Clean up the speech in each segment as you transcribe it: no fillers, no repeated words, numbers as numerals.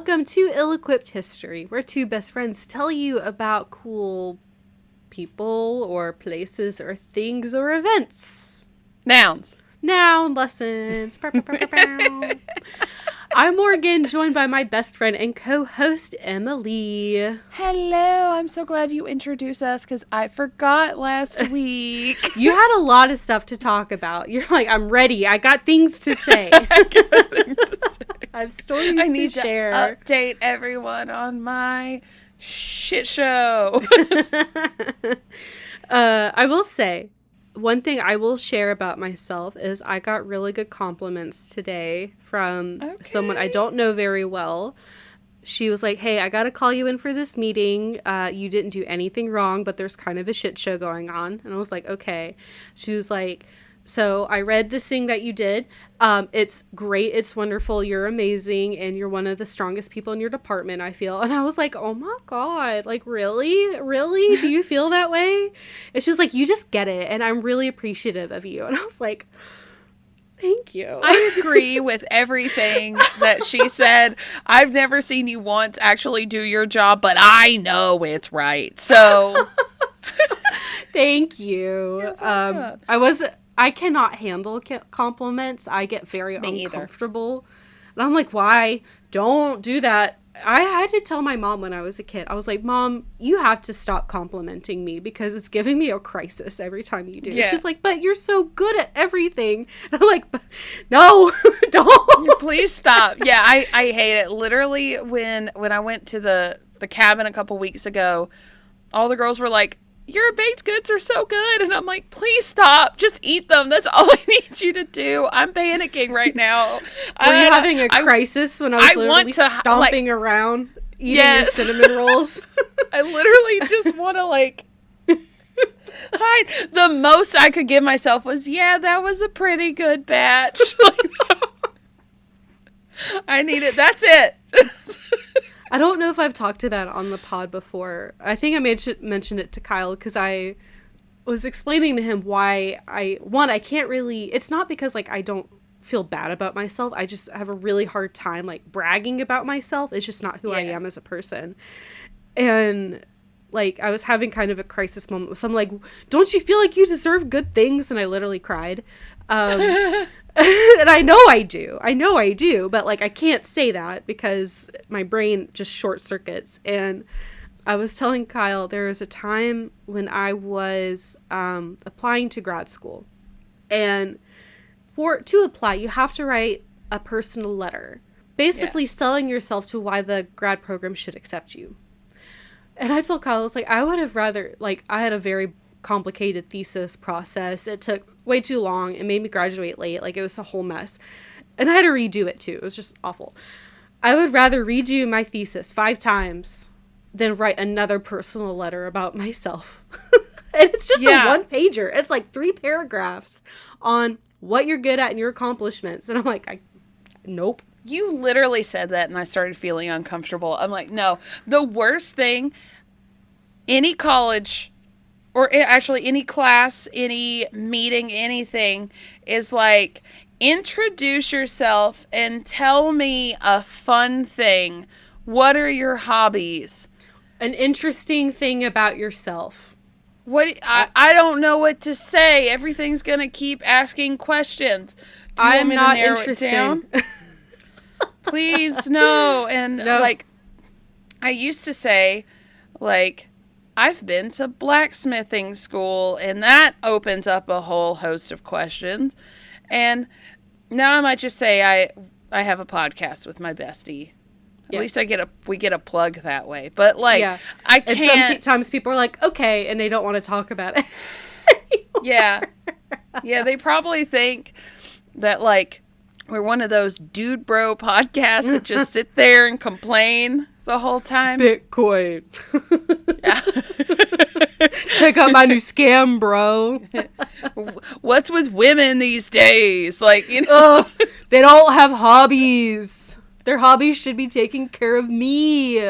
welcome to Ill-Equipped History, where two best friends tell you about cool people or places or things or events. Nouns. Noun lessons. I'm Morgan, joined by my best friend and co-host, Emily. Hello, I'm so glad you introduced us because I forgot last week. You had a lot of stuff to talk about. You're like, I'm ready. I got things to say. I have stories to share. Update everyone on my shit show. I will say, one thing I will share about myself is I got really good compliments today from someone I don't know very well. She was like, hey, I got to call you in for this meeting. You didn't do anything wrong, but there's kind of a shit show going on. And I was like, okay. She was like, so I read this thing that you did. It's great. It's wonderful. You're amazing. And you're one of the strongest people in your department, I feel. And I was like, oh my God, like, really? Really? Do you feel that way? And she was like, you just get it. And I'm really appreciative of you. And I was like, thank you. I agree with everything that she said. I've never seen you once actually do your job, but I know it's right. So thank you. I cannot handle compliments. I get very uncomfortable. And I'm like, why? Don't do that. I had to tell my mom when I was a kid. I was like, Mom, you have to stop complimenting me because it's giving me a crisis every time you do. Yeah. She's like, but you're so good at everything. And I'm like, no, don't. Please stop. Yeah, I hate it. Literally, when I went to the cabin a couple weeks ago, all the girls were like, your baked goods are so good. And I'm like, please stop. Just eat them. That's all I need you to do. I'm panicking right now. Were you having a crisis when I was literally stomping around eating your cinnamon rolls? I literally just want to hide. The most I could give myself was, that was a pretty good batch. I need it. That's it. I don't know if I've talked about it on the pod before. I think I mentioned it to Kyle because I was explaining to him why I can't really, it's not because I don't feel bad about myself. I just have a really hard time bragging about myself. It's just not who I am as a person. And I was having kind of a crisis moment with someone like, don't you feel like you deserve good things? And I literally cried. And I know I do, but I can't say that because my brain just short circuits. And I was telling Kyle there was a time when I was applying to grad school, and to apply you have to write a personal letter, basically selling yourself to why the grad program should accept you. And I told Kyle, I was like, I would have rather, I had a very complicated thesis process. It took way too long. It made me graduate late. It was a whole mess. And I had to redo it too. It was just awful. I would rather redo my thesis 5 times than write another personal letter about myself. And it's just a 1-pager. It's 3 paragraphs on what you're good at and your accomplishments. And I'm like, nope. You literally said that and I started feeling uncomfortable. I'm like, no. The worst thing, any college, or actually any class, any meeting, anything, is introduce yourself and tell me a fun thing. What are your hobbies? An interesting thing about yourself. What? I don't know what to say. Everything's going to keep asking questions. Do you want me to narrow it down? Please, no. And no. I used to say, I've been to blacksmithing school, and that opens up a whole host of questions. And now I might just say I have a podcast with my bestie. At least we get a plug that way. But I can't. And sometimes people are like, okay, and they don't want to talk about it anymore. Yeah, they probably think that we're one of those dude bro podcasts that just sit there and complain the whole time. Bitcoin. Check out my new scam, bro. What's with women these days? They don't have hobbies. Their hobbies should be taking care of me.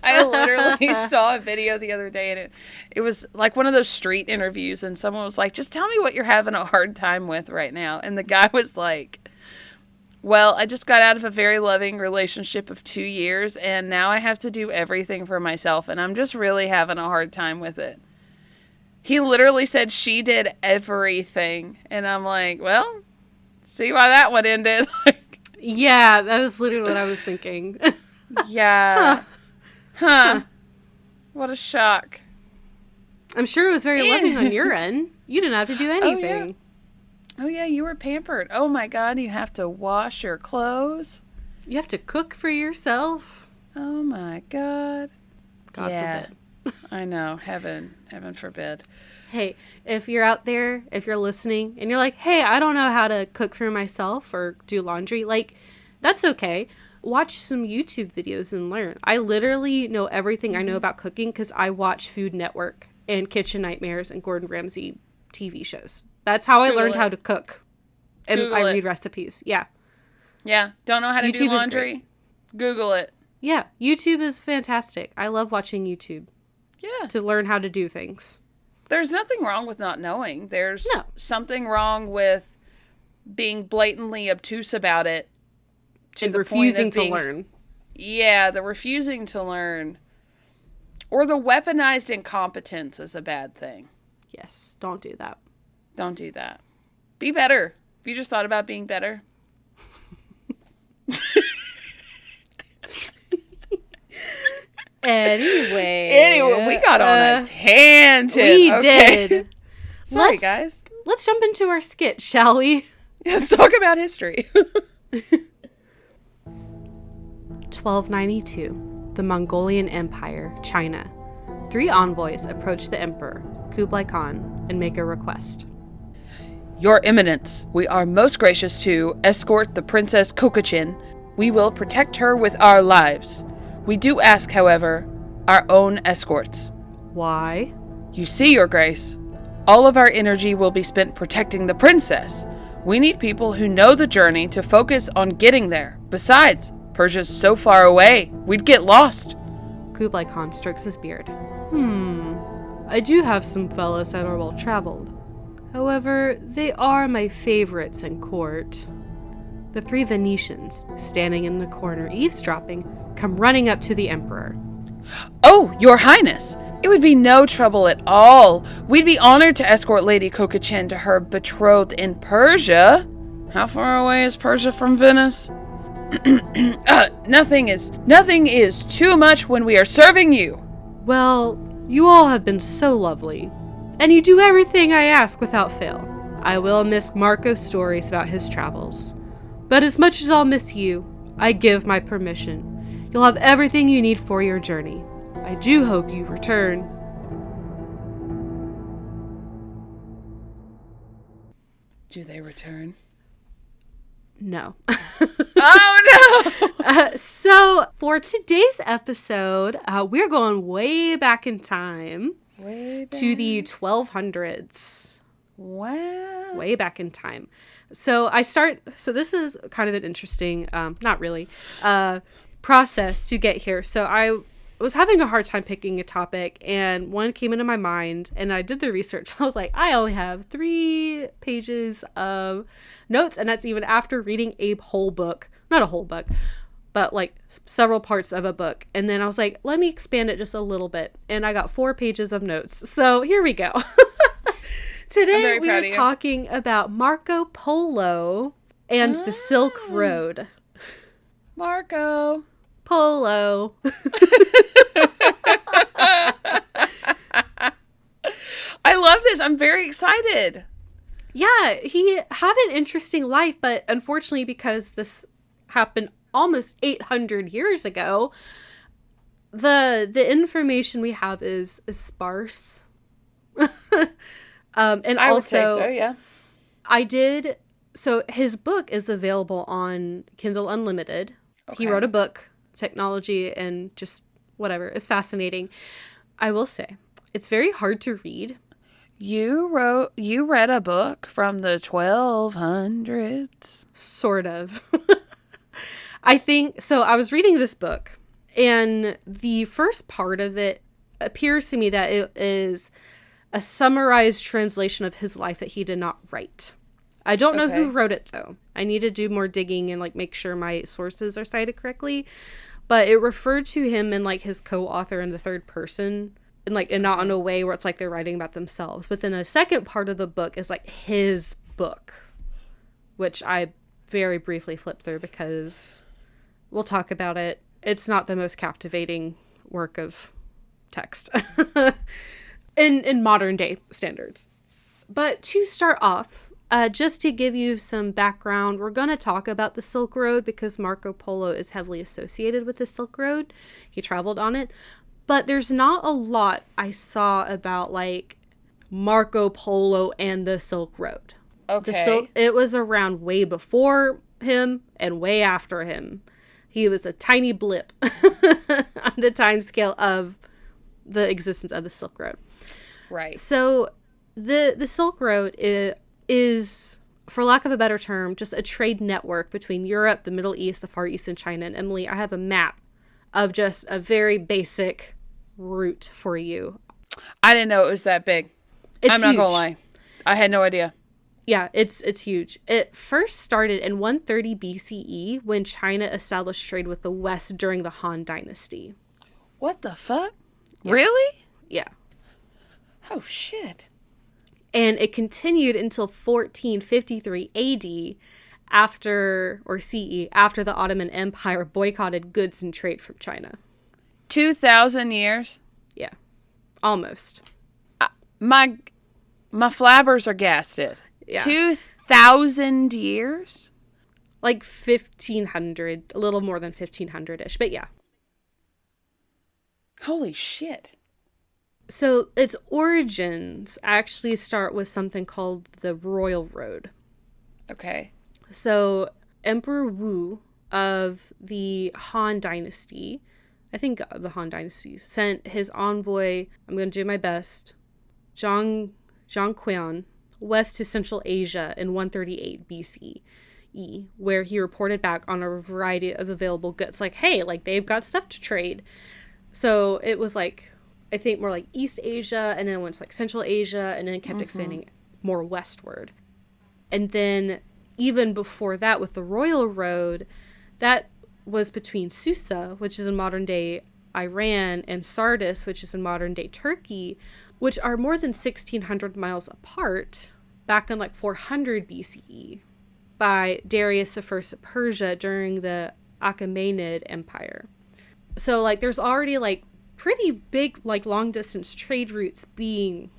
I literally saw a video the other day, and it was one of those street interviews, and someone was like, just tell me what you're having a hard time with right now. And the guy was like, Well, I just got out of a very loving relationship of 2 years, and now I have to do everything for myself, and I'm just really having a hard time with it. He literally said she did everything, and I'm like, well, see why that one ended. Yeah, that was literally what I was thinking. Yeah. Huh. What a shock. I'm sure it was very loving on your end. You didn't have to do anything. Oh, yeah, you were pampered. Oh, my God, you have to wash your clothes. You have to cook for yourself. Oh, my God. God forbid. I know. Heaven forbid. Hey, if you're out there, if you're listening, and you're like, hey, I don't know how to cook for myself or do laundry, like, that's okay. Watch some YouTube videos and learn. I literally know everything I know about cooking because I watch Food Network and Kitchen Nightmares and Gordon Ramsay TV shows. That's how I learned how to cook. And I read recipes. Yeah. Yeah. Don't know how to do laundry? Google it. Yeah. YouTube is fantastic. I love watching YouTube. Yeah. To learn how to do things. There's nothing wrong with not knowing. There's something wrong with being blatantly obtuse about it. And refusing to learn. Yeah, the refusing to learn. Or the weaponized incompetence is a bad thing. Yes, don't do that. Don't do that. Be better. Have you just thought about being better? Anyway, we got on a tangent. We did. Sorry, guys. Let's jump into our skit, shall we? Let's talk about history. 1292, the Mongolian Empire, China. 3 envoys approach the emperor, Kublai Khan, and make a request. Your Eminence, we are most gracious to escort the Princess Kokochin. We will protect her with our lives. We do ask, however, our own escorts. Why? You see, Your Grace, all of our energy will be spent protecting the princess. We need people who know the journey to focus on getting there. Besides, Persia's so far away, we'd get lost. Kublai Khan strokes his beard. I do have some fellows that are well traveled. However, they are my favorites in court. The 3 Venetians, standing in the corner eavesdropping, come running up to the emperor. Oh, Your Highness! It would be no trouble at all. We'd be honored to escort Lady Kokochin to her betrothed in Persia. How far away is Persia from Venice? Nothing is too much when we are serving you. Well, you all have been so lovely, and you do everything I ask without fail. I will miss Marco's stories about his travels, but as much as I'll miss you, I give my permission. You'll have everything you need for your journey. I do hope you return. Do they return? No. Oh, no! So, for today's episode, we're going way back in time. Way back. To the 1200s. Wow. Way back in time. So, this is kind of an interesting, not really, process to get here. So, I was having a hard time picking a topic, and one came into my mind, and I did the research. I was like, I only have 3 pages of notes, and that's even after reading a whole book. Not a whole book, but like several parts of a book. And then I was like, let me expand it just a little bit, and I got 4 pages of notes. So here we go. Today we are talking about Marco Polo and the Silk Road. Marco Polo. I love this. I'm very excited. Yeah, he had an interesting life, but unfortunately, because this happened almost 800 years ago, the information we have is sparse. And I also, would say so, yeah. So his book is available on Kindle Unlimited. Okay. He wrote a book, technology and just whatever. It's fascinating. I will say, it's very hard to read. You read a book from the 1200s? Sort of. I think, so I was reading this book, and the first part of it appears to me that it is a summarized translation of his life that he did not write. I don't know who Okay. wrote it, though. I need to do more digging and, like, make sure my sources are cited correctly. But it referred to him and, like, his co-author in the third person. And, like, and not in a way where it's like they're writing about themselves. But then a second part of the book is, like, his book. Which I very briefly flipped through because we'll talk about it. It's not the most captivating work of text. in modern day standards. But to start off, just to give you some background, we're going to talk about the Silk Road because Marco Polo is heavily associated with the Silk Road. He traveled on it. But there's not a lot I saw about, like, Marco Polo and the Silk Road. Okay. It was around way before him and way after him. He was a tiny blip on the time scale of the existence of the Silk Road. Right. So the Silk Road is, for lack of a better term, just a trade network between Europe, the Middle East, the Far East, and China. And Emily, I have a map of just a very basic route for you. I didn't know it was that big. I'm not huge. gonna lie. I had no idea. Yeah, it's huge. It first started in 130 BCE when China established trade with the West during the Han Dynasty. What the fuck? Yeah. Really? Yeah. Oh, shit. And it continued until 1453 AD after the Ottoman Empire boycotted goods and trade from China. 2,000 years? Yeah. Almost. My flabbers are gasted. Yeah. 2,000 years? Like 1500, a little more than 1500-ish, but yeah. Holy shit. So its origins actually start with something called the Royal Road. Okay. So Emperor Wu of the Han Dynasty, I think of the Han Dynasty, sent his envoy, I'm going to do my best, Zhang Qian, west to Central Asia in 138 BCE, where he reported back on a variety of available goods. Like, hey, like, they've got stuff to trade. So it was like, I think more like East Asia, and then it went to like Central Asia, and then it kept expanding more westward. And then even before that, with the Royal Road, that was between Susa, which is in modern day Iran, and Sardis, which is in modern day Turkey, which are more than 1,600 miles apart, back in like 400 BCE, by Darius I of Persia during the Achaemenid Empire. So like there's already like pretty big like long distance trade routes being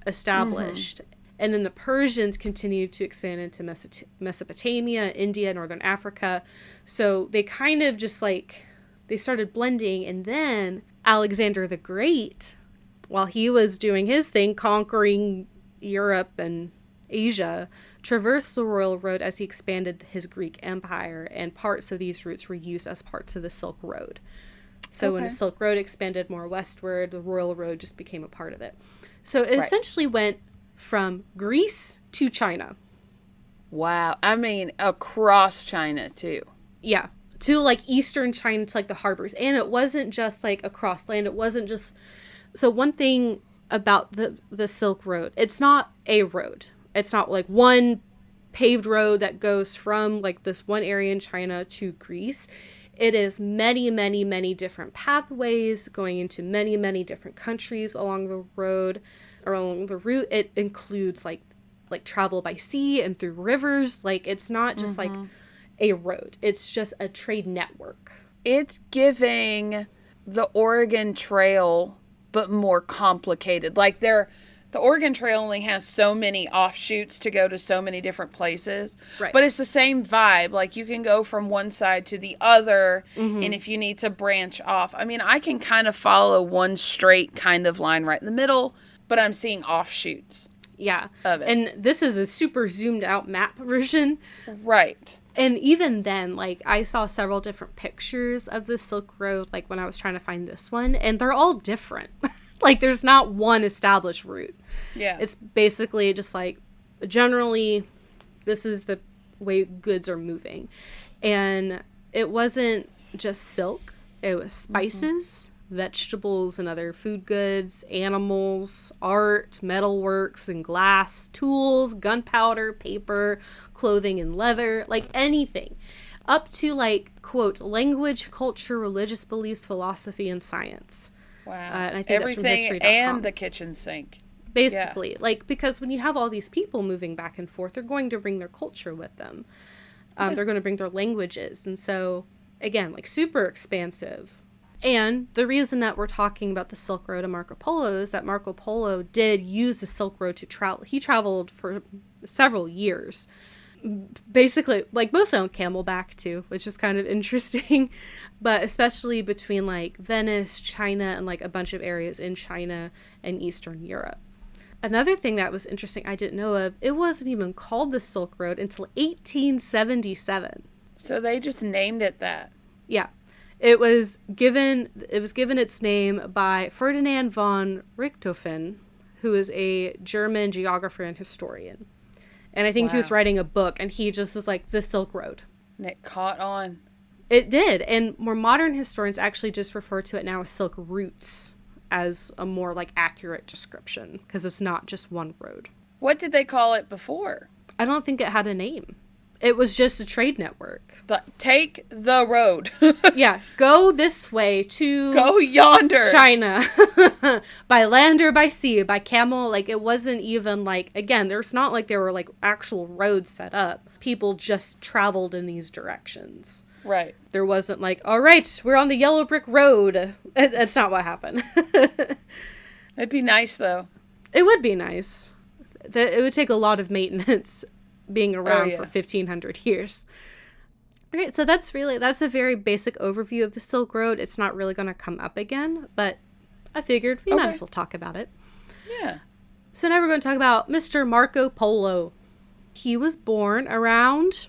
established. And then the Persians continued to expand into Mesopotamia, India, Northern Africa. So they kind of just like, they started blending. And then Alexander the Great, while he was doing his thing, conquering Europe and Asia, traversed the Royal Road as he expanded his Greek Empire. And parts of these routes were used as parts of the Silk Road. So when the Silk Road expanded more westward, the Royal Road just became a part of it. So it essentially went from Greece to China. Wow. I mean, across China, too. Yeah. To, like, eastern China, to, like, the harbors. And it wasn't just, like, across land. It wasn't just... So one thing about the Silk Road, it's not a road. It's not, like, one paved road that goes from, like, this one area in China to Greece. It is many, many, many different pathways going into many, many different countries along the road. Along the route. It includes like travel by sea and through rivers. Like, it's not just like a road, it's just a trade network. It's giving the Oregon Trail but more complicated. Like, the Oregon Trail only has so many offshoots to go to so many different places, right? But it's the same vibe. Like, you can go from one side to the other, and if you need to branch off, I mean, I can kind of follow one straight kind of line right in the middle, but I'm seeing offshoots. Yeah. Of it. And this is a super zoomed out map version. Right. And even then, like, I saw several different pictures of the Silk Road, like, when I was trying to find this one, and they're all different. Like, there's not one established route. Yeah. It's basically just, like, generally, this is the way goods are moving. And it wasn't just silk. It was spices. vegetables and other food goods, animals, art, metalworks and glass, tools, gunpowder, paper, clothing and leather, like anything. Up to like, quote, language, culture, religious beliefs, philosophy, and science. Wow. And I think everything that's from history.com. and the kitchen sink. Basically, like, because when you have all these people moving back and forth, they're going to bring their culture with them. They're going to bring their languages. And so, again, like, super expansive. And the reason that we're talking about the Silk Road and Marco Polo is that Marco Polo did use the Silk Road to travel. He traveled for several years. Basically, like, mostly on camelback, too, which is kind of interesting. But especially between, like, Venice, China, and, like, a bunch of areas in China and Eastern Europe. Another thing that was interesting I didn't know of, it wasn't even called the Silk Road until 1877. So they just named it that. Yeah. It was given its name by Ferdinand von Richthofen, who is a German geographer and historian. And I think he was writing a book, and he just was like, the Silk Road. And it caught on. It did. And more modern historians actually just refer to it now as Silk Routes, as a more like accurate description, because it's not just one road. What did they call it before? I don't think it had a name. It was just a trade network. Take the road. Yeah, go this way to go yonder, China, by land or by sea, by camel. Like, it wasn't even like, again, there's not like there were like actual roads set up. People just traveled in these directions. Right. There wasn't like, all right, we're on the yellow brick road. That's not what happened. It'd be nice, though. It would be nice. It would take a lot of maintenance being around for 1,500 years. Okay, so that's a very basic overview of the Silk Road. It's not really going to come up again, but I figured we might as well talk about it. Yeah. So now we're going to talk about Mr. Marco Polo. He was born around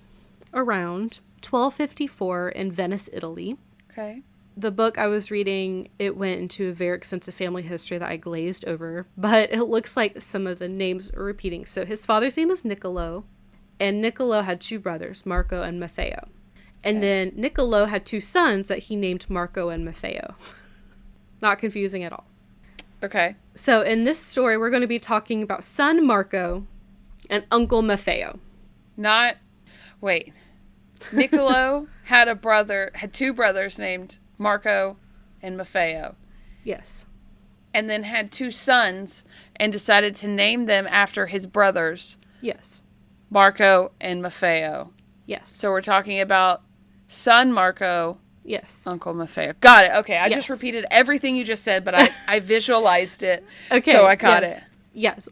1254 in Venice, Italy. Okay. The book I was reading, it went into a very extensive family history that I glazed over, but it looks like some of the names are repeating. So his father's name is Niccolo, and Niccolo had two brothers, Marco and Maffeo. And then Niccolo had two sons that he named Marco and Maffeo. Not confusing at all. Okay. So in this story, we're going to be talking about son Marco and uncle Maffeo. Wait. Niccolo had two brothers named Marco and Maffeo. Yes. And then had two sons and decided to name them after his brothers. Yes. Marco and Maffeo. Yes. So we're talking about son Marco. Yes. Uncle Maffeo. Got it. Okay. I Yes. just repeated everything you just said, but I visualized it. Okay. So I got it. Yes.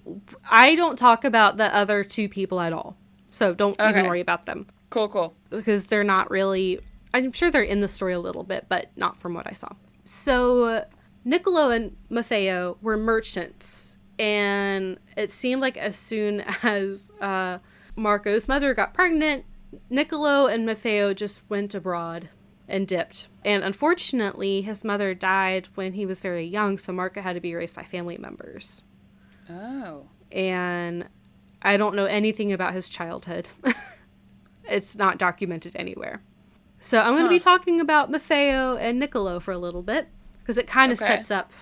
I don't talk about the other two people at all. So don't even worry about them. Cool. Because they're not really, I'm sure they're in the story a little bit, but not from what I saw. So Niccolo and Maffeo were merchants. And it seemed like as soon as Marco's mother got pregnant, Niccolo and Maffeo just went abroad and dipped. And unfortunately, his mother died when he was very young, so Marco had to be raised by family members. Oh. And I don't know anything about his childhood. It's not documented anywhere. So I'm going to be talking about Maffeo and Niccolo for a little bit, because it kind of sets up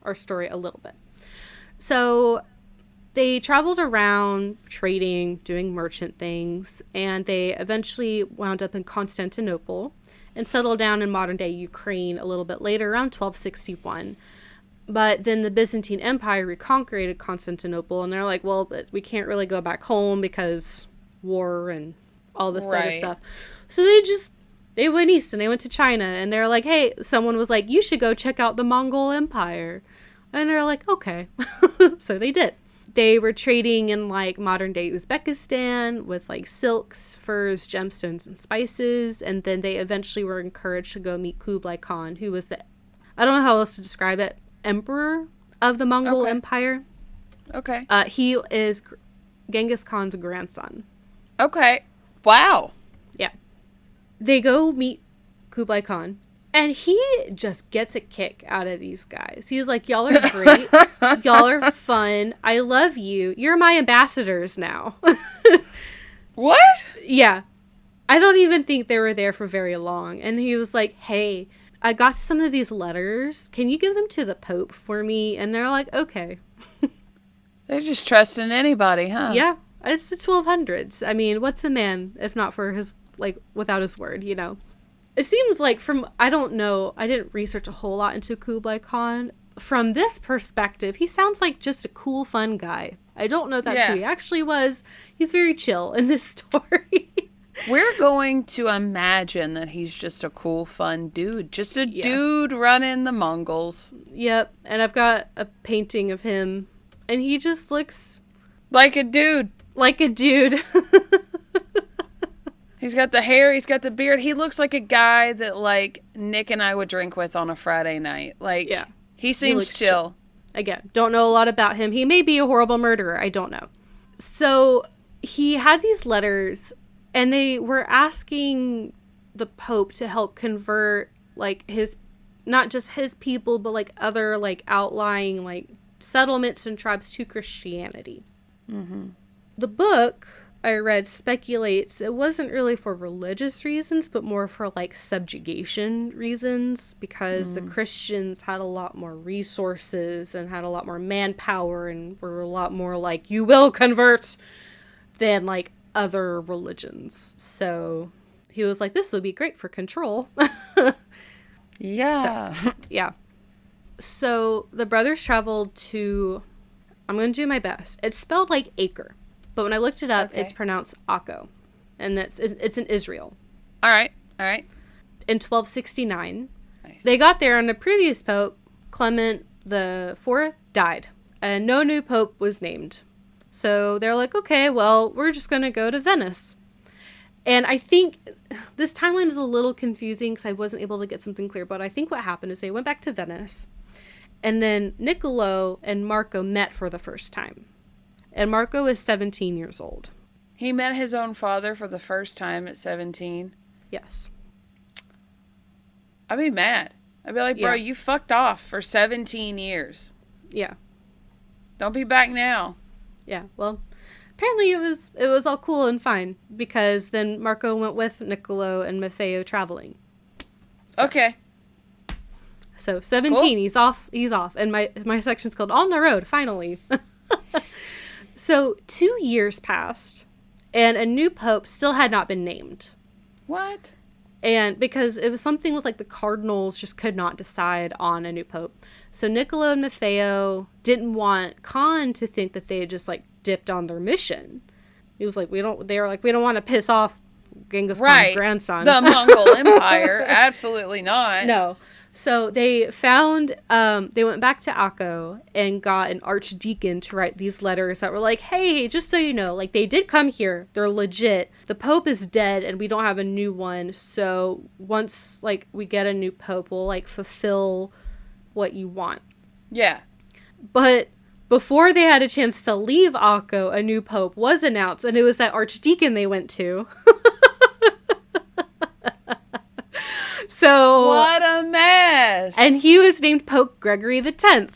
our story a little bit. So they traveled around trading, doing merchant things, and they eventually wound up in Constantinople and settled down in modern-day Ukraine a little bit later, around 1261. But then the Byzantine Empire reconquered Constantinople, and they're like, well, but we can't really go back home because war and all this other stuff. So they went east, and they went to China, and they're like, hey, someone was like, you should go check out the Mongol Empire. And they're like, okay. So they did. They were trading in like modern day Uzbekistan with like silks, furs, gemstones, and spices. And then they eventually were encouraged to go meet Kublai Khan, who was I don't know how else to describe it, emperor of the Mongol Empire. Okay. He is Genghis Khan's grandson. Okay. Wow. Yeah. They go meet Kublai Khan, and he just gets a kick out of these guys. He's like, y'all are great. Y'all are fun. I love you. You're my ambassadors now. What? Yeah. I don't even think they were there for very long. And he was like, hey, I got some of these letters. Can you give them to the Pope for me? And they're like, okay. They're just trusting anybody, huh? Yeah. It's the 1200s. I mean, what's a man if not for his, like, without his word, you know? It seems like I don't know, I didn't research a whole lot into Kublai Khan. From this perspective, he sounds like just a cool, fun guy. I don't know if that's who he actually was. He's very chill in this story. We're going to imagine that he's just a cool, fun dude. Just a dude running the Mongols. Yep. And I've got a painting of him, and he just looks... like a dude. Like a dude. He's got the hair, he's got the beard. He looks like a guy that, like, Nick and I would drink with on a Friday night. Like, he seems chill. Again, don't know a lot about him. He may be a horrible murderer. I don't know. So he had these letters, and they were asking the Pope to help convert, like, not just his people, but, like, other, like, outlying, like, settlements and tribes to Christianity. Mm-hmm. The book I read speculates it wasn't really for religious reasons, but more for, like, subjugation reasons, because the Christians had a lot more resources and had a lot more manpower and were a lot more like, you will convert, than, like, other religions. So he was like, this would be great for control. Yeah. So, yeah. So the brothers traveled to, I'm going to do my best. It's spelled like acre, but when I looked it up, it's pronounced Akko, and it's in Israel. All right. In 1269, nice. They got there, and the previous pope, Clement the Fourth, died, and no new pope was named. So they're like, okay, well, we're just going to go to Venice. And I think this timeline is a little confusing because I wasn't able to get something clear, but I think what happened is they went back to Venice, and then Niccolo and Marco met for the first time. And Marco is 17 years old. He met his own father for the first time at 17? Yes. I'd be mad. I'd be like, bro, you fucked off for 17 years. Yeah. Don't be back now. Yeah, well, apparently it was all cool and fine, because then Marco went with Niccolo and Maffeo traveling. So. Okay. So 17, cool. He's off. And my section's called On the Road, finally. So 2 years passed, and a new pope still had not been named. What? And because it was something with, like, the cardinals just could not decide on a new pope. So Niccolo and Maffeo didn't want Khan to think that they had just, like, dipped on their mission. He was like, we don't want to piss off Genghis Khan's grandson. The Mongol Empire. Absolutely not. No. So they they went back to Akko and got an archdeacon to write these letters that were like, hey, just so you know, like, they did come here. They're legit. The Pope is dead and we don't have a new one. So once, like, we get a new Pope, we'll, like, fulfill what you want. Yeah. But before they had a chance to leave Akko, a new Pope was announced, and it was that archdeacon they went to. So what a mess. And he was named Pope Gregory the 10th,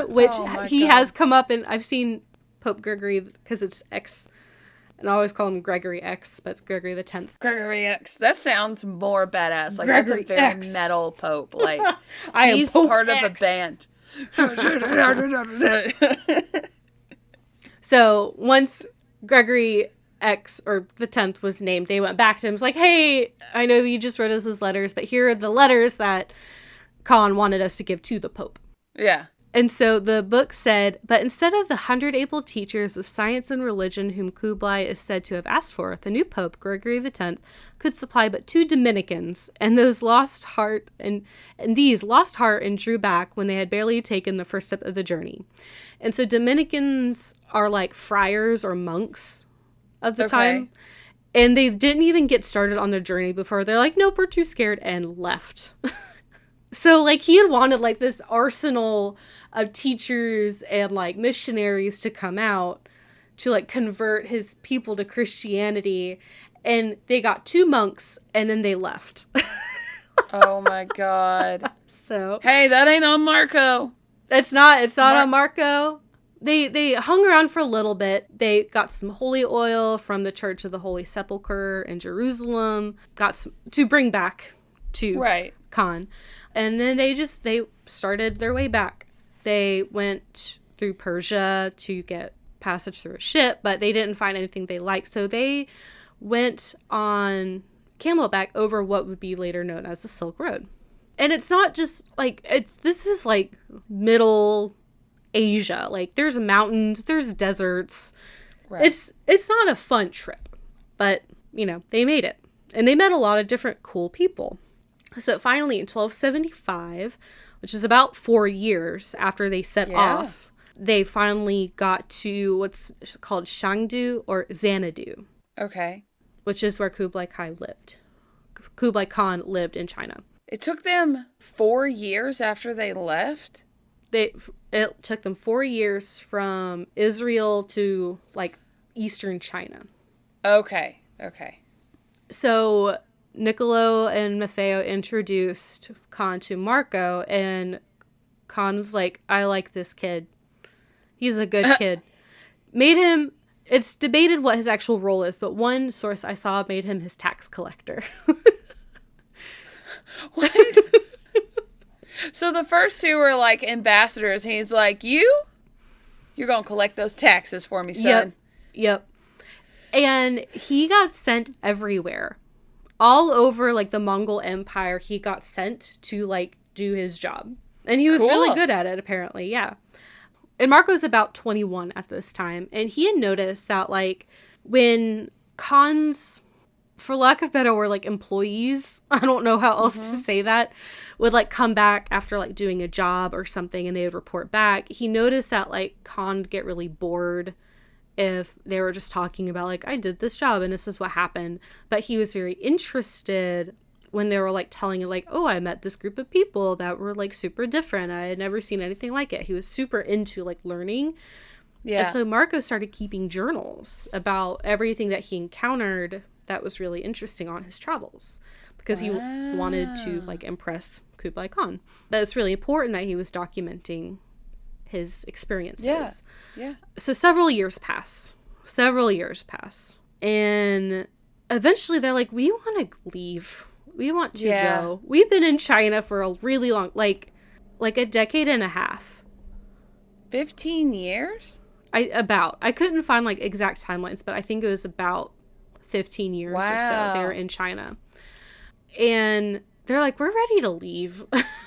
which he has come up, and I've seen Pope Gregory because it's X, and I always call him Gregory X, but it's Gregory the 10th. Gregory X. That sounds more badass. Like, Gregory that's a very X. metal Pope. Like, he's part X. of a band. So once Gregory X, or the 10th, was named, they went back to him. It was like, hey, I know you just wrote us those letters, but here are the letters that Khan wanted us to give to the Pope. Yeah. And so the book said, but instead of the 100 able teachers of science and religion whom Kublai is said to have asked for, the new Pope, Gregory X, could supply but 2 Dominicans, and these lost heart and drew back when they had barely taken the first step of the journey. And so Dominicans are like friars or monks of the time. And they didn't even get started on their journey before they're like, nope, we're too scared, and left. So, like, he had wanted, like, this arsenal of teachers and, like, missionaries to come out to, like, convert his people to Christianity. And they got 2 monks, and then they left. Oh, my God. So. Hey, that ain't on Marco. It's not on Marco. They hung around for a little bit. They got some holy oil from the Church of the Holy Sepulchre in Jerusalem. Got some to bring back to Khan. And then they started their way back. They went through Persia to get passage through a ship, but they didn't find anything they liked. So they went on camelback over what would be later known as the Silk Road. And it's not just like, this is like Middle Asia. Like, there's mountains, there's deserts. Right. It's not a fun trip, but they made it, and they met a lot of different cool people. So finally in 1275, which is about 4 years after they set off, they finally got to what's called Shangdu or Xanadu. Okay. Which is where Kublai Khan lived in China. It took them 4 years after they left? It took them 4 years from Israel to, like, eastern China. Okay. So Niccolo and Maffeo introduced Khan to Marco, and Khan was like, I like this kid. He's a good kid. It's debated what his actual role is, but one source I saw made him his tax collector. What? So the first two were like ambassadors. He's like, you're going to collect those taxes for me, son. Yep. And he got sent everywhere. All over, like, the Mongol Empire, he got sent to, like, do his job. And he was really good at it, apparently, yeah. And Marco's about 21 at this time. And he had noticed that, like, when Khan's, for lack of better word, like, employees, I don't know how else to say that, would, like, come back after, like, doing a job or something, and they would report back. He noticed that, like, Khan would get really bored if they were just talking about, like, I did this job and this is what happened. But he was very interested when they were, like, telling it, like, oh, I met this group of people that were, like, super different. I had never seen anything like it. He was super into, like, learning. Yeah. And so Marco started keeping journals about everything that he encountered that was really interesting on his travels, because he wanted to, like, impress Kublai Khan. But it's really important that he was documenting his experiences. Yeah. So several years pass. And eventually they're like, we want to leave. We want to go. We've been in China for a really long, like a decade and a half. 15 years? I couldn't find, like, exact timelines, but I think it was about 15 years or so they were in China. And they're like, we're ready to leave.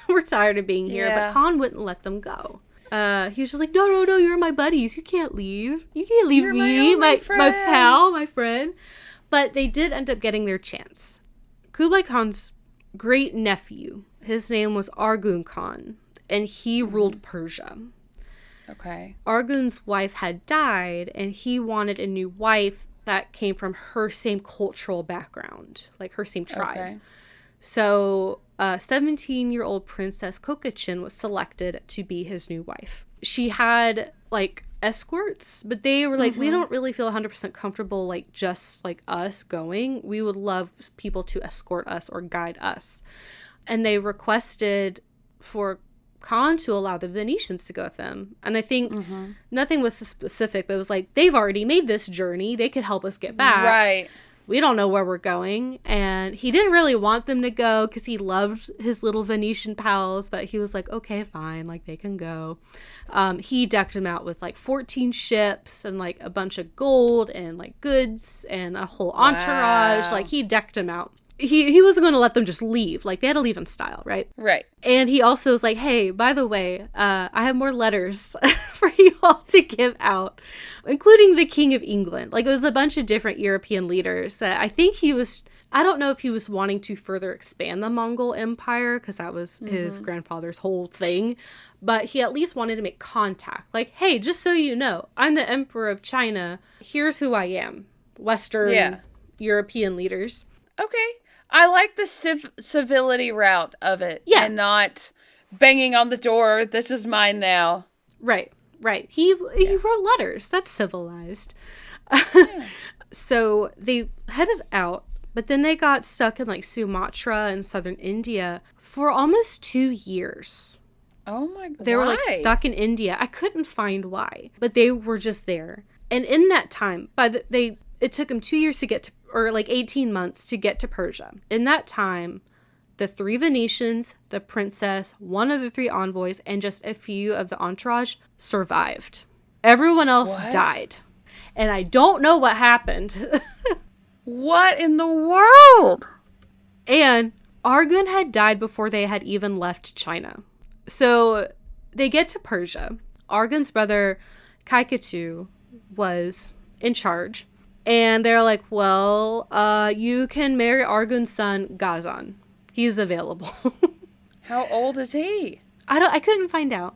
We're tired of being here. But Khan wouldn't let them go. He was just like, no, you're my buddies. You can't leave. You can't leave me, my pal, my friend. But they did end up getting their chance. Kublai Khan's great nephew, his name was Arghun Khan, and he ruled Persia. Okay. Arghun's wife had died, and he wanted a new wife that came from her same cultural background, like her same tribe. Okay. So 17-year-old Princess Kokachin was selected to be his new wife. She had, like, escorts, but they were like, we don't really feel 100% comfortable, like, just, like, us going. We would love people to escort us or guide us. And they requested for Khan to allow the Venetians to go with them. And I think nothing was specific, but it was like, they've already made this journey. They could help us get back. Right. We don't know where we're going. And he didn't really want them to go because he loved his little Venetian pals, but he was like, okay, fine, like, they can go. He decked them out with, like, 14 ships and, like, a bunch of gold and, like, goods and a whole entourage. Like, he decked them out. He wasn't going to let them just leave. Like, they had to leave in style, right? Right. And he also was like, hey, by the way, I have more letters for you all to give out, including the King of England. Like, it was a bunch of different European leaders. I think I don't know if he was wanting to further expand the Mongol Empire, because that was his grandfather's whole thing. But he at least wanted to make contact. Like, hey, just so you know, I'm the Emperor of China. Here's who I am. Western European leaders. Okay. I like the civility route of it. Yeah. And not banging on the door. This is mine now. Right. He wrote letters. That's civilized. So they headed out, but then they got stuck in, like, Sumatra and southern India for almost 2 years. Oh my God. They were, like, stuck in India. I couldn't find why, but they were just there. And in that time, it took them 2 years to get to, or like 18 months to get to Persia. In that time, The 3 Venetians, the princess, one of the 3 envoys, and just a few of the entourage survived. Everyone else died. And I don't know what happened. What in the world? And Arghun had died before they had even left China. So they get to Persia. Arghun's brother, Kaikatu, was in charge. And they're like, well, you can marry Arghun's son, Ghazan. He's available. How old is he? I couldn't find out.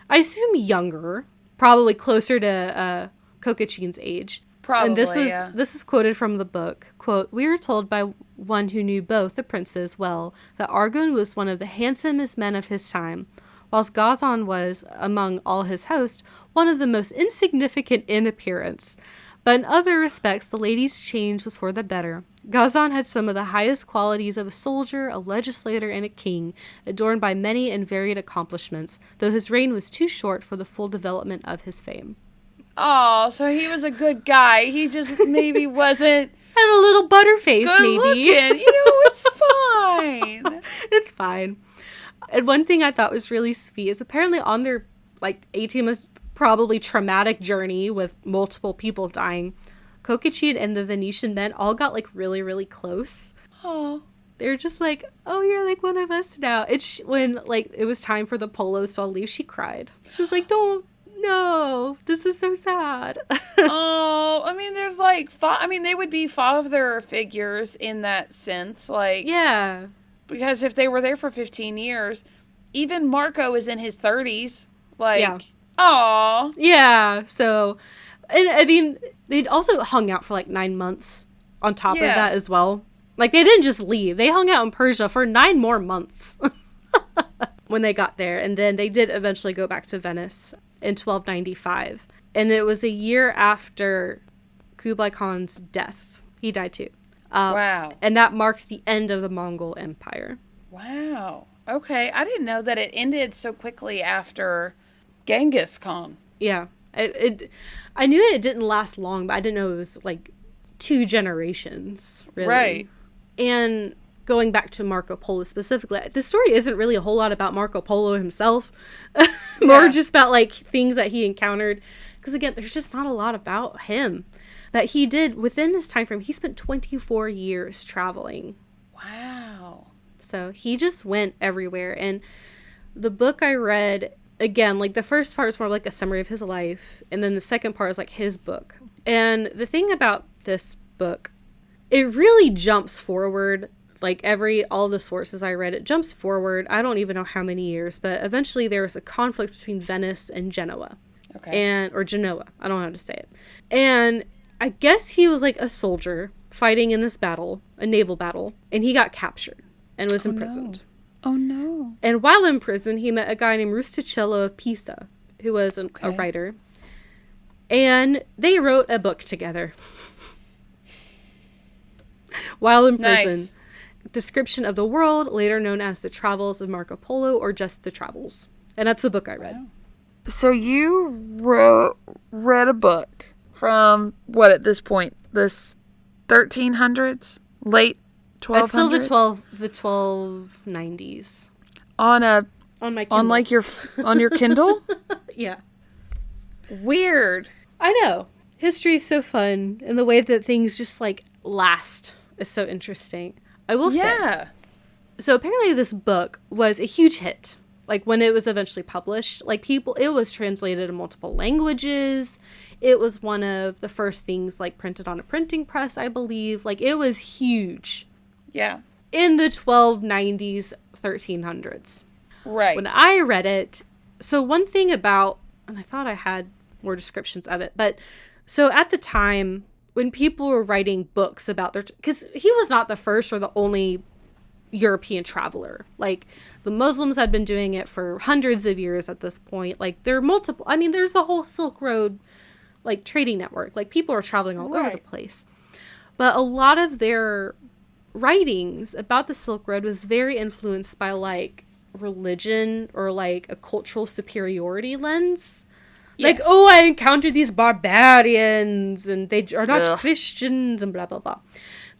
I assume younger, probably closer to Kokachin's age. Probably, and yeah. This is quoted from the book. Quote, "We are told by one who knew both the princes well that Arghun was one of the handsomest men of his time, whilst Ghazan was, among all his host, one of the most insignificant in appearance. But in other respects, the lady's change was for the better. Ghazan had some of the highest qualities of a soldier, a legislator, and a king, adorned by many and varied accomplishments, though his reign was too short for the full development of his fame." Oh, so he was a good guy. He just maybe wasn't Had a little butterface, good maybe. looking. It's fine. It's fine. And one thing I thought was really sweet is apparently on their 18-month probably traumatic journey with multiple people dying, Kokachin and the Venetian men all got really, really close. Oh. They were just like, oh, you're like one of us now. When it was time for the Polos to all leave, she cried. She was like, no, this is so sad. Oh, I mean, there's they would be father figures in that sense. Yeah. Because if they were there for 15 years, even Marco is in his 30s. Yeah. Aw. Yeah. So, and I mean, they'd also hung out for 9 months on top of that as well. They didn't just leave. They hung out in Persia for 9 more months when they got there. And then they did eventually go back to Venice in 1295. And it was a year after Kublai Khan's death. He died too. Wow. And that marked the end of the Mongol Empire. Wow. Okay. I didn't know that it ended so quickly after Genghis Khan. Yeah. I knew it didn't last long, but I didn't know it was 2 generations, really. Right. And going back to Marco Polo specifically, the story isn't really a whole lot about Marco Polo himself. More just about things that he encountered. Because again, there's just not a lot about him. That he did within this time frame. He spent 24 years traveling. Wow. So he just went everywhere. And the book I read, again, the first part is more a summary of his life. And then the second part is his book. And the thing about this book, it really jumps forward. All the sources I read, it jumps forward. I don't even know how many years, but eventually there was a conflict between Venice and Genoa. Okay. Or Genoa. I don't know how to say it. And I guess he was a soldier fighting in this battle, a naval battle, and he got captured and was imprisoned. No. Oh, no. And while in prison, he met a guy named Rustichello of Pisa, who was a writer. And they wrote a book together. While in prison. Nice. Description of the World, later known as The Travels of Marco Polo, or just The Travels. And that's the book I read. Wow. So you read a book from, what at this point, the 1300s? Late 1200s? It's still the 1290s. On my Kindle. On your Kindle? Yeah. Weird. I know. History is so fun, and the way that things just last is so interesting. I will say. So apparently this book was a huge hit. When it was eventually published, it was translated in multiple languages. It was one of the first things printed on a printing press, I believe. It was huge. Yeah. In the 1290s, 1300s. Right. When I read it, so one thing about, and I thought I had more descriptions of it, but so at the time when people were writing books about because he was not the first or the only European traveler. The Muslims had been doing it for hundreds of years at this point. There are multiple, there's a whole Silk Road trading network. People are traveling all over the place. But a lot of their writings about the Silk Road was very influenced by religion or a cultural superiority lens. Yes. I encountered these barbarians and they are not Christians and blah, blah, blah.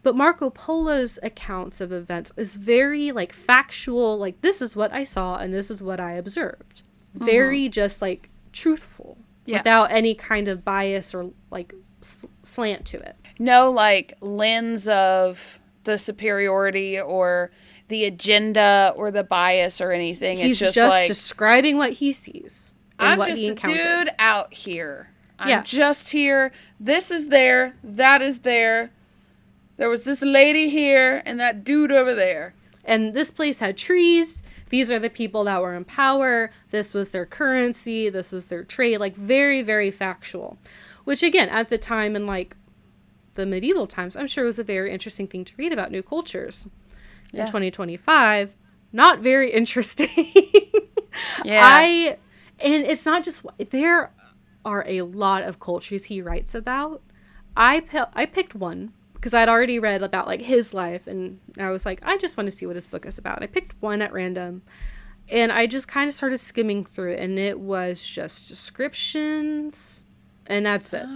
But Marco Polo's accounts of events is very like factual, like this is what I saw and this is what I observed. Very just like truthful, without any kind of bias or like slant to it. No like lens of the superiority or the agenda or the bias or anything. He's it's just like describing what he sees and I'm what just he a encountered. dude out here. I'm just here. This is there. That is there. There was this lady here and that dude over there. And this place had trees. These are the people that were in power. This was their currency. This was their trade. Like very, very factual. Which again, at the time in like the medieval times, I'm sure was a very interesting thing to read about new cultures. In 2025, not very interesting. And it's not just, there are a lot of cultures he writes about. I picked one because I'd already read about like his life, and I was like, I just want to see what his book is about. I picked one at random, and I just kind of started skimming through it, and it was just descriptions, and that's it.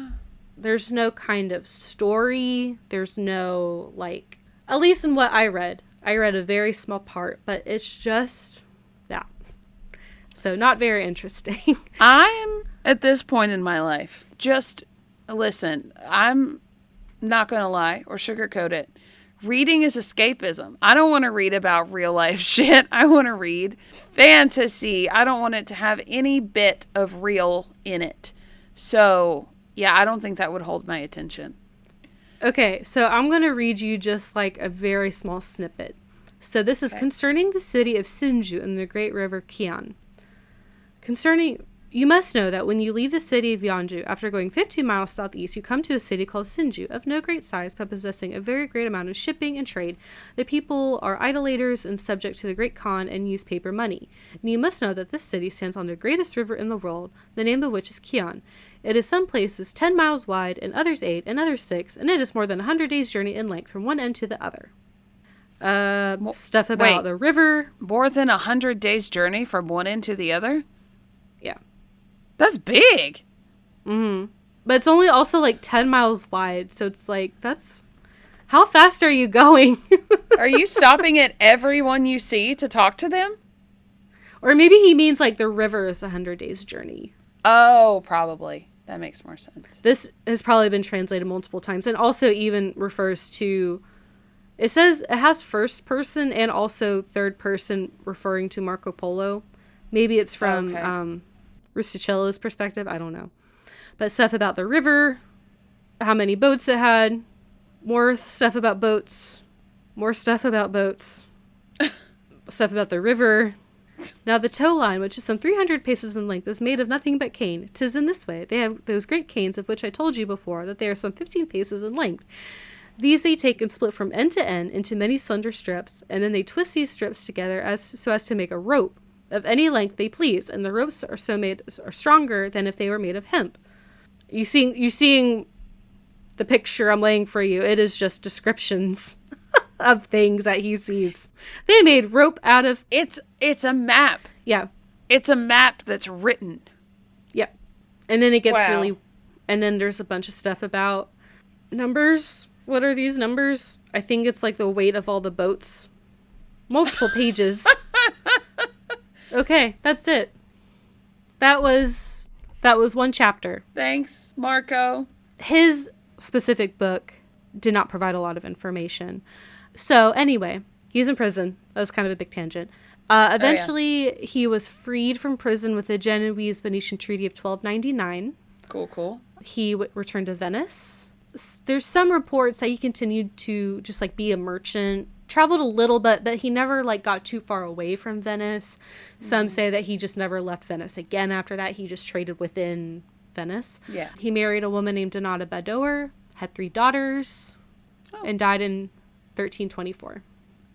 There's no kind of story. There's no like, at least in what I read a very small part, but it's just that. So not very interesting. I'm at this point in my life, just listen, I'm not going to lie or sugarcoat it. Reading is escapism. I don't want to read about real life shit. I want to read fantasy. I don't want it to have any bit of real in it. So, yeah, I don't think that would hold my attention. Okay, so I'm going to read you just like a very small snippet. So this is concerning the city of Sinju in the great river Kian. You must know that when you leave the city of Yanju, after going 15 miles southeast, you come to a city called Sinju, of no great size, but possessing a very great amount of shipping and trade. The people are idolaters and subject to the great Khan and use paper money. And you must know that this city stands on the greatest river in the world, the name of which is Kian. It is some places 10 miles wide, and others 8, and others 6, and it is more than 100 days' journey in length from one end to the other. Stuff about the river. More than 100 days' journey from one end to the other? Yeah. That's big. Mm-hmm. But it's only also like 10 miles wide. So it's like, how fast are you going? Are you stopping at everyone you see to talk to them? Or maybe he means like the river is 100 days journey. Oh, probably. That makes more sense. This has probably been translated multiple times. And also even refers to, it says it has first person and also third person referring to Marco Polo. Maybe it's from Rustichello's perspective. I don't know. But stuff about the river, how many boats it had, more stuff about boats, more stuff about boats, stuff about the river. Now the tow line, which is some 300 paces in length, is made of nothing but cane. 'Tis in this way. They have those great canes of which I told you before, that they are some 15 paces in length. These they take and split from end to end into many slender strips, and then they twist these strips together so as to make a rope of any length they please, and the ropes are stronger than if they were made of hemp. You're seeing the picture I'm laying for you. It is just descriptions of things that he sees. They made rope out of... It's a map. Yeah. It's a map that's written. Yeah. And then it gets really... And then there's a bunch of stuff about numbers. What are these numbers? I think it's like the weight of all the boats. Multiple pages. Okay, that's it. That was one chapter. Thanks, Marco. His specific book did not provide a lot of information. So anyway, he's in prison. That was kind of a big tangent. Eventually, he was freed from prison with the Genoese-Venetian Treaty of 1299. Cool. He returned to Venice. There's some reports that he continued to just like be a merchant, traveled a little bit, but he never like got too far away from Venice. Some say that he just never left Venice again after that. He just traded within Venice. Yeah. He married a woman named Donata Badoer, had 3 daughters, and died in 1324.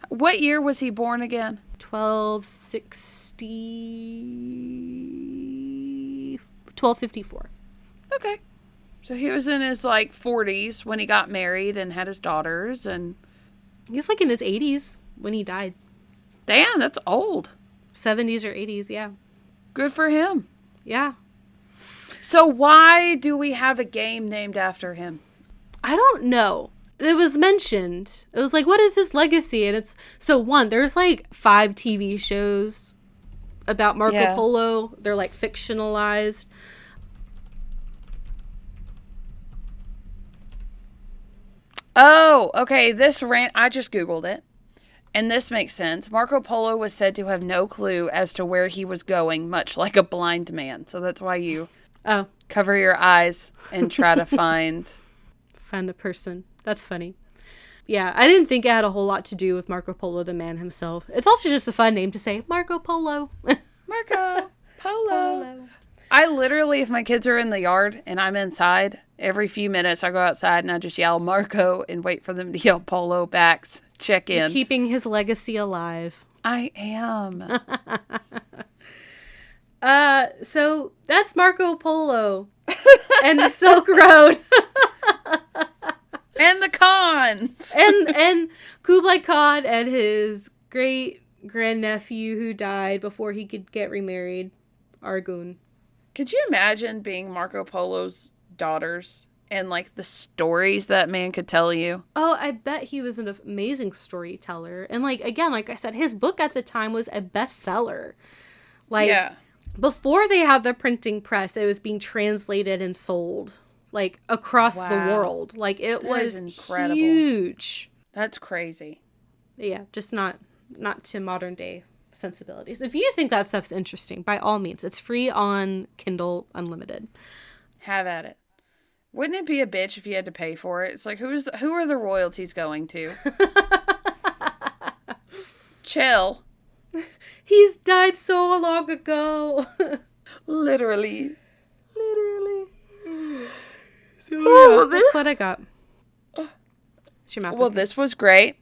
What year was he born again? 1254. Okay. So he was in his like 40s when he got married and had his daughters, and he's like in his 80s when he died. Damn, that's old. 70s or 80s, yeah. Good for him. Yeah. So why do we have a game named after him? I don't know. it was mentioned. It was like, what is his legacy? And it's, so one, there's like 5 TV shows about Marco Polo. They're like fictionalized. Oh, okay. I just Googled it. And this makes sense. Marco Polo was said to have no clue as to where he was going, much like a blind man. So that's why you cover your eyes and try to find a person. That's funny. Yeah, I didn't think it had a whole lot to do with Marco Polo, the man himself. It's also just a fun name to say, Marco Polo. Marco Polo. I literally, if my kids are in the yard and I'm inside, every few minutes I go outside and I just yell Marco and wait for them to yell Polo back. Check in. You're keeping his legacy alive. I am. So that's Marco Polo and the Silk Road. And the cons. and Kublai Khan and his great grandnephew who died before he could get remarried, Argun. Could you imagine being Marco Polo's daughters and like the stories that man could tell you? Oh, I bet he was an amazing storyteller. And like, again, like I said, his book at the time was a bestseller. Like, before they had the printing press, it was being translated and sold like across the world. Like, it was incredible. Huge. That's crazy. Yeah, just not to modern day sensibilities. If you think that stuff's interesting, by all means, it's free on Kindle Unlimited. Have at it. Wouldn't it be a bitch if you had to pay for it? It's like, who are the royalties going to? Chill. He's died so long ago. Literally. So that's what I got. It's your mouth. Well, this was great.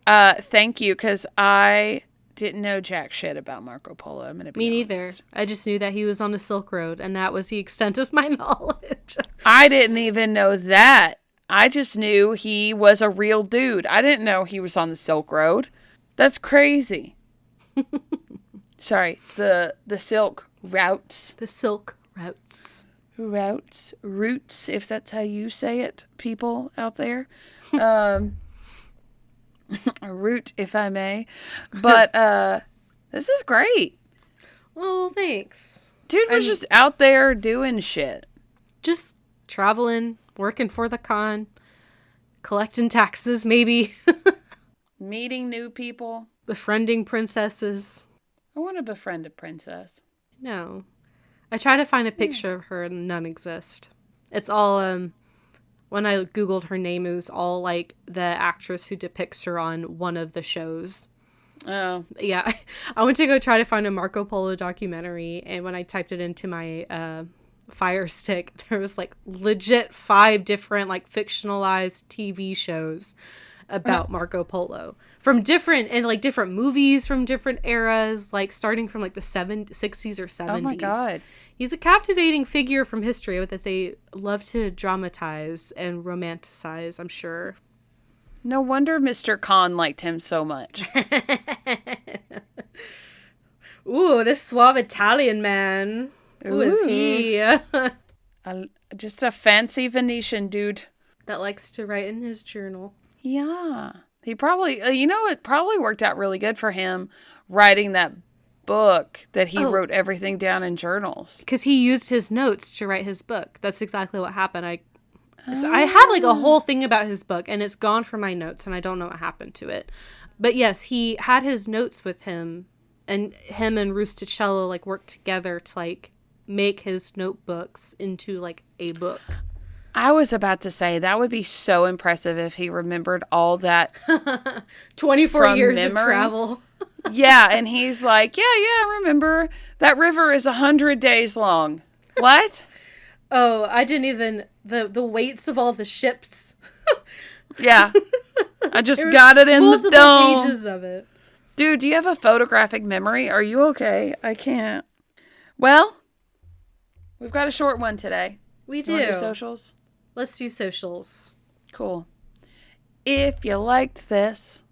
Thank you, because I didn't know jack shit about Marco Polo. I'm gonna be honest. Neither. I just knew that he was on the Silk Road, and that was the extent of my knowledge. I didn't even know that. I just knew he was a real dude. I didn't know he was on the Silk Road. That's crazy. Sorry, the Silk Routes. The Silk Routes. Roots, if that's how you say it, people out there. A root, if I may. But this is great. Well, thanks. Dude was just out there doing shit. Just traveling, working for the con, collecting taxes, maybe. Meeting new people. Befriending princesses. I want to befriend a princess. No. I try to find a picture of her and none exist. It's all, when I Googled her name, it was all, like, the actress who depicts her on one of the shows. Oh. Yeah. I went to go try to find a Marco Polo documentary, and when I typed it into my Fire Stick, there was, like, legit 5 different, like, fictionalized TV shows about Marco Polo. From different movies from different eras, like, starting from, like, the 60s or 70s. Oh, my God. He's a captivating figure from history that they love to dramatize and romanticize, I'm sure. No wonder Mr. Khan liked him so much. Ooh, this suave Italian man. Who is he? Just a fancy Venetian dude. That likes to write in his journal. Yeah. He probably, it probably worked out really good for him writing that book that he wrote everything down in journals. Because he used his notes to write his book. That's exactly what happened. I had like a whole thing about his book, and it's gone from my notes, and I don't know what happened to it. But yes, he had his notes with him, and him and Rusticello like worked together to like make his notebooks into like a book. I was about to say that would be so impressive if he remembered all that 24 years of travel. Yeah, and he's like, yeah, remember that river is 100 days long. What? Oh, I didn't even the weights of all the ships. Yeah, I just got it in the dome. Pages of it. Dude, do you have a photographic memory? Are you okay? I can't. Well, we've got a short one today. We do. You want to do socials? Let's do socials. Cool. If you liked this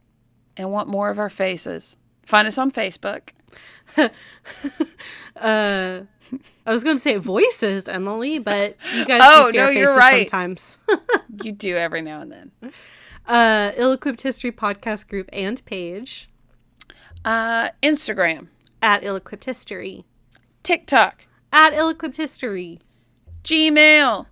and want more of our faces, find us on Facebook. I was going to say voices, Emily, but you guys do see our faces sometimes. You do every now and then. Ill-Equipped History podcast group and page. Instagram. At Ill-Equipped History. TikTok. At Ill-Equipped History. Gmail.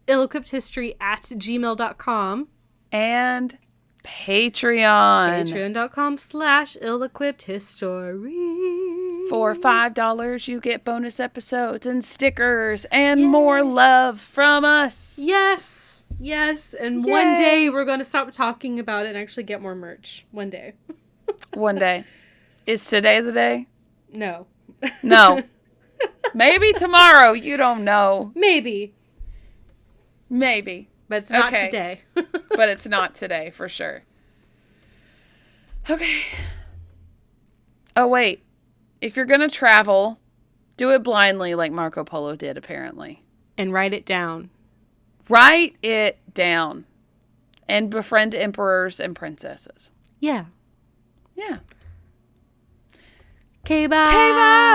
Ill-equippedhistory at gmail.com. And Patreon. Patreon.com/Ill-Equippedhistory. For $5, you get bonus episodes and stickers and more love from us. Yes. Yes. And Yay. One day we're going to stop talking about it and actually get more merch. One day. One day. Is today the day? No. No. Maybe tomorrow. You don't know. Maybe. But it's not today. But it's not today, for sure. Okay. Oh, wait. If you're going to travel, do it blindly like Marco Polo did, apparently. And write it down. Write it down. And befriend emperors and princesses. Yeah. Yeah. Okay, bye. Okay, bye.